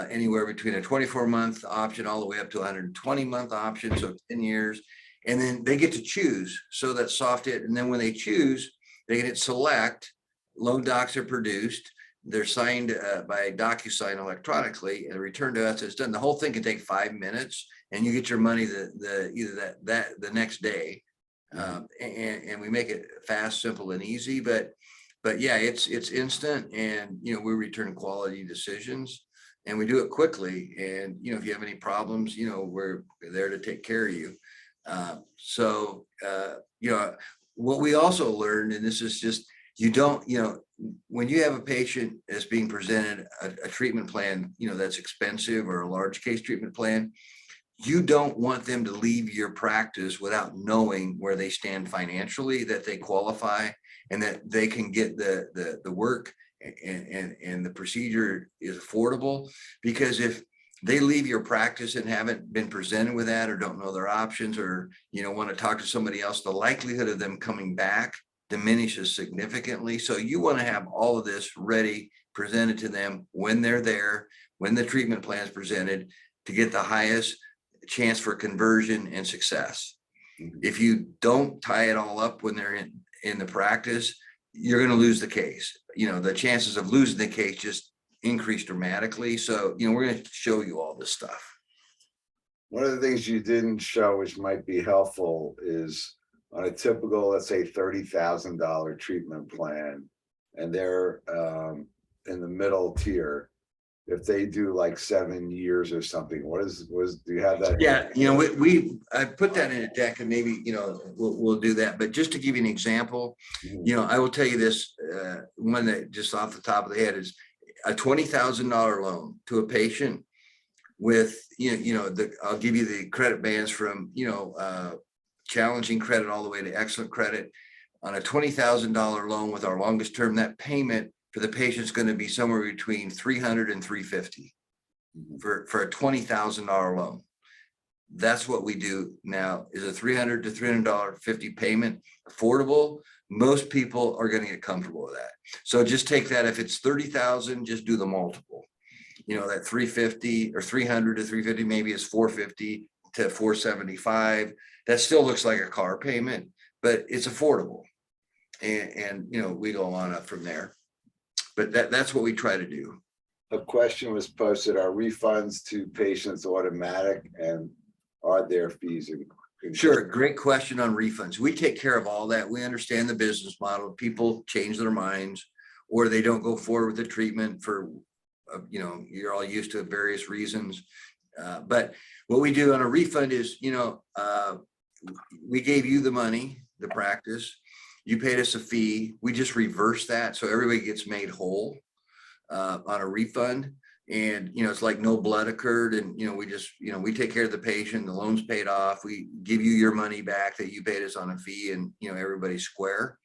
anywhere between a 24-month option all the way up to a 120-month option, so 10 years. And then they get to choose. So that's soft hit. And then when they choose, they hit select. Loan docs are produced. They're signed by DocuSign electronically and returned to us. It's done. The whole thing can take 5 minutes, and you get your money either the next day. And we make it fast, simple, and easy. But yeah, it's instant, and we return quality decisions, and we do it quickly. And if you have any problems, we're there to take care of you. What we also learned, and this is just, when you have a patient that's being presented a treatment plan, that's expensive, or a large case treatment plan, you don't want them to leave your practice without knowing where they stand financially, that they qualify, and that they can get the work and the procedure is affordable. Because if they leave your practice and haven't been presented with that, or don't know their options, or want to talk to somebody else, the likelihood of them coming back diminishes significantly. So you want to have all of this ready, presented to them when they're there, when the treatment plan is presented, to get the highest chance for conversion and success. Mhm. If you don't tie it all up when they're in the practice, you're going to lose the case. The chances of losing the case just increase dramatically. So, we're going to show you all this stuff. One of the things you didn't show, which might be helpful, is on a typical, let's say, $30,000 treatment plan, and they're in the middle tier. If they do like 7 years or something, do you have that? Yeah, I put that in a deck, and maybe, we'll do that. But just to give you an example, Mhm. I will tell you this, one that just off the top of the head is a $20,000 loan to a patient with, I'll give you the credit bands from, challenging credit all the way to excellent credit. On a $20,000 loan with our longest term, that payment for the patient is going to be somewhere between $300 and $350 for a $20,000 loan. That's what we do now, is a $300 to $350 payment affordable. Most people are going to get comfortable with that. So just take that. If it's 30,000, just do the multiple. That 350 or 300 to 350, maybe it's 450 to 475. That still looks like a car payment, but it's affordable. And we go on up from there. But that's what we try to do. A question was posted, are refunds to patients automatic, and are there fees? Sure, great question on refunds. We take care of all that. We understand the business model. People change their minds, or they don't go forward with the treatment for, you're all used to various reasons. But what we do on a refund is, we gave you the money, the practice, you paid us a fee. We just reverse that, so everybody gets made whole on a refund. And, it's like no blood occurred, and, we just, we take care of the patient, the loan's paid off, we give you your money back that you paid us on a fee, and, everybody's square.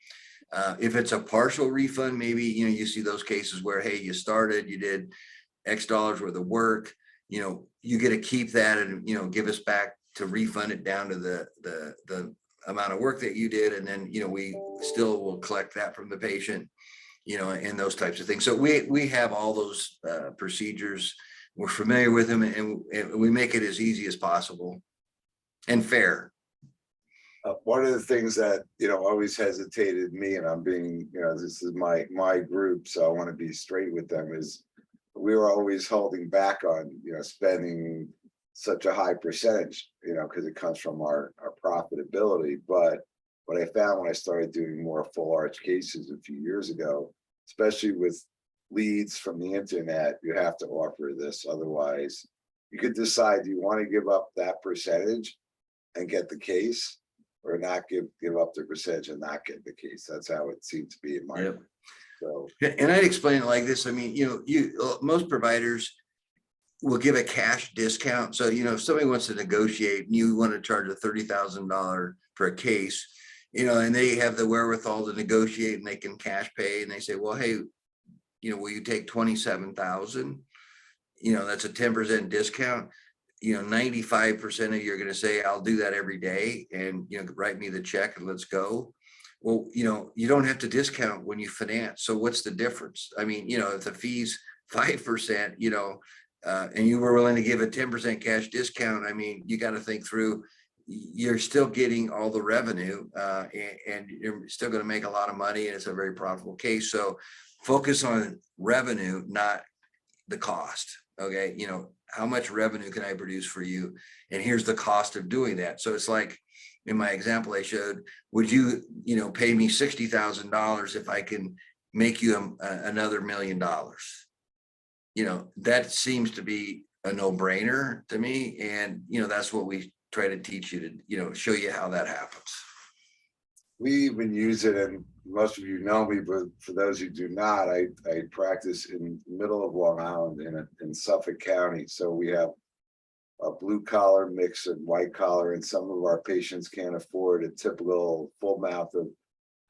If it's a partial refund, maybe, you see those cases where, hey, you did X dollars worth of work, you get to keep that and, give us back to refund it down to the amount of work that you did. And then, we still will collect that from the patient, and those types of things. So we have all those procedures. We're familiar with them, and we make it as easy as possible and fair. One of the things that, always hesitated me, and I'm being, this is my group, so I want to be straight with them, is we were always holding back on, spending such a high percentage, because it comes from our profitability. But what I found when I started doing more full arch cases a few years ago, especially with leads from the internet, you have to offer this. Otherwise, you could decide, do you want to give up that percentage and get the case, or not give up the percentage and not get the case? That's how it seemed to be in my. Yep. So, and I'd explain it like this. I mean, most providers will give a cash discount. So, if somebody wants to negotiate and you want to charge a $30,000 for a case, and they have the wherewithal to negotiate and they can cash pay, and they say, well, hey, will you take 27,000? That's a 10% discount. 95% of you are going to say, I'll do that every day, and, write me the check and let's go. Well, you don't have to discount when you finance. So what's the difference? I mean, if the fee's 5%, and you were willing to give a 10% cash discount, I mean, you got to think through, you're still getting all the revenue, and you're still going to make a lot of money, and it's a very profitable case. So focus on revenue, not the cost. Okay. How much revenue can I produce for you? And here's the cost of doing that. So it's like in my example I showed, would you, pay me $60,000 if I can make you another $1 million? That seems to be a no-brainer to me. And, that's what we try to teach you to, show you how that happens. we even use it, and most of you know me, but for those who do not, I practice in the middle of Long Island in Suffolk County. So we have a blue collar mix and white collar, and some of our patients can't afford a typical full mouth of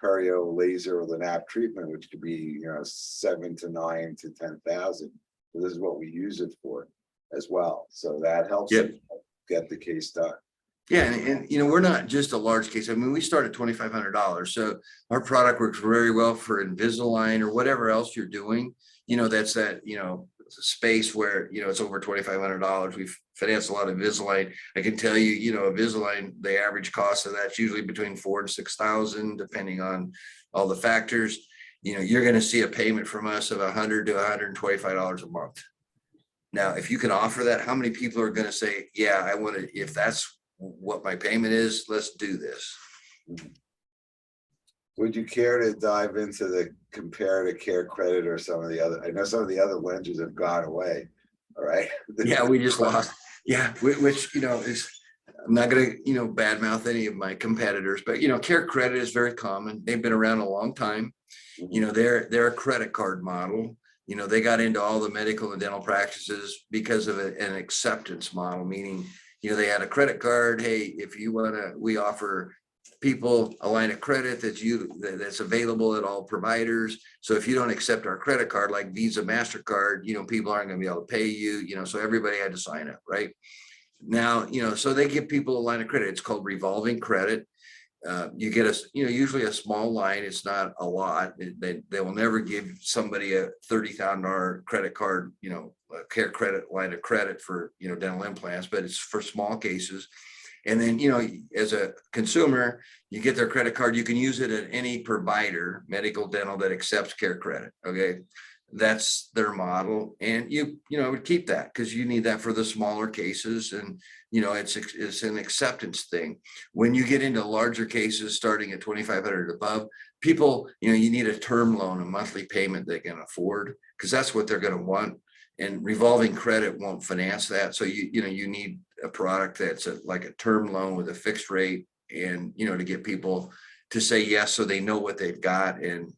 perio laser or the nap treatment, which could be, $7,000 to $9,000 to $10,000. So this is what we use it for as well. So that helps Yep. get the case done. Yeah, and we're not just a large case. I mean, we start at $2,500. So our product works very well for Invisalign or whatever else you're doing. That's that, space where, it's over $2,500. We've financed a lot of Invisalign. I can tell you, Invisalign, the average cost of that's usually between $4,000 and $6,000, depending on all the factors. You're going to see a payment from us of $100 to $125 a month. Now, if you can offer that, how many people are going to say, yeah, I want to, if that's what my payment is, let's do this. Would you care to dive into the comparative care credit or some of the other, I know some of the other lenders have gone away, all right? Yeah, we just lost. Yeah, which, is, I'm not going to, badmouth any of my competitors, but, care credit is very common. They've been around a long time. They're a credit card model. They got into all the medical and dental practices because of an acceptance model, meaning, they had a credit card. Hey, if you want to, we offer people a line of credit that's available at all providers. So if you don't accept our credit card, like Visa, MasterCard, people aren't going to be able to pay you, so everybody had to sign up, right? Now, so they give people a line of credit. It's called revolving credit. You get usually a small line. It's not a lot. They will never give somebody a $30,000 credit card, a care credit line of credit for, dental implants, but it's for small cases. And then, as a consumer, you get their credit card, you can use it at any provider, medical, dental, that accepts care credit. Okay. That's their model. And you would keep that because you need that for the smaller cases. And, it's an acceptance thing. When you get into larger cases, starting at 2,500 above, people, you need a term loan, a monthly payment they can afford, because that's what they're going to want. And revolving credit won't finance that. So you need a product that's like a term loan with a fixed rate, and to get people to say yes, so they know what they've got, and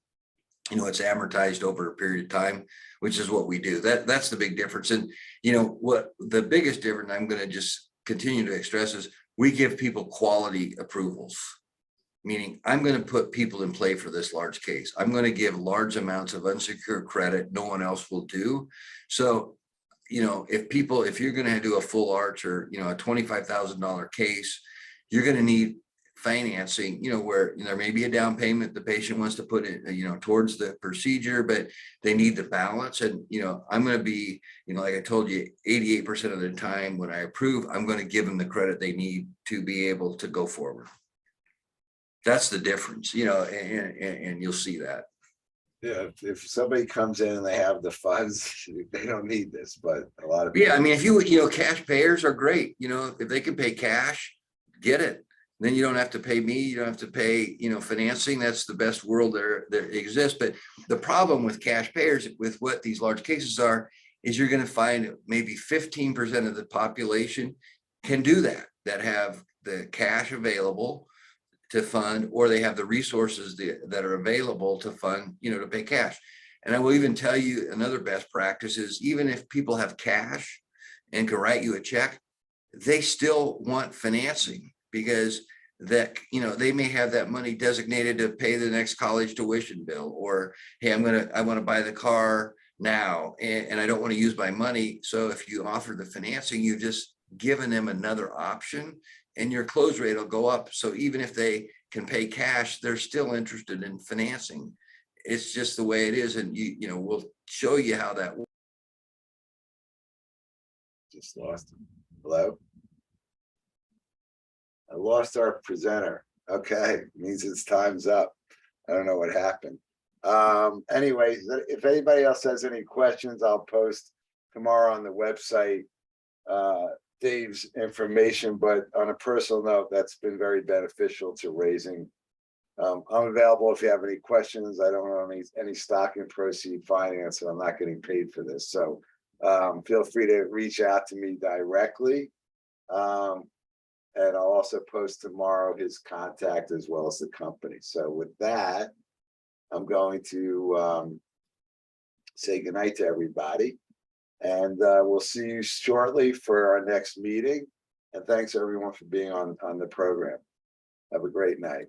it's amortized over a period of time, which is what we do. That's the big difference. And what the biggest difference, I'm going to just continue to stress, is we give people quality approvals. Meaning I'm going to put people in play for this large case. I'm going to give large amounts of unsecured credit no one else will do. So, if you're going to do a full arch or, a $25,000 case, you're going to need financing, where there may be a down payment the patient wants to put in, towards the procedure, but they need the balance. And, I'm going to be, like I told you, 88% of the time when I approve, I'm going to give them the credit they need to be able to go forward. That's the difference, and you'll see that. Yeah, if somebody comes in and they have the funds, they don't need this, but a lot of people. Yeah, I mean, if you, cash payers are great, if they can pay cash, get it. Then you don't have to pay me, you don't have to pay, financing. That's the best world there exists. But the problem with cash payers, with what these large cases are, is you're going to find maybe 15% of the population can do that have the cash available to fund, or they have the resources that are available to fund, to pay cash. And I will even tell you another best practice is, even if people have cash and can write you a check, they still want financing, because that, they may have that money designated to pay the next college tuition bill, or, hey, I want to buy the car now, and I don't want to use my money. So if you offer the financing, you've just given them another option, and your close rate will go up. So even if they can pay cash, they're still interested in financing. It's just the way it is. And we'll show you how that works. Just lost him. Hello? I lost our presenter. Okay, means it's time's up. I don't know what happened. Anyway, if anybody else has any questions, I'll post tomorrow on the website Dave's information, but on a personal note, that's been very beneficial to raising. I'm available if you have any questions. I don't own any stock in Proceed Finance, and I'm not getting paid for this. So feel free to reach out to me directly. And I'll also post tomorrow his contact as well as the company. So with that, I'm going to say goodnight to everybody. And we'll see you shortly for our next meeting. And thanks everyone for being on the program. Have a great night.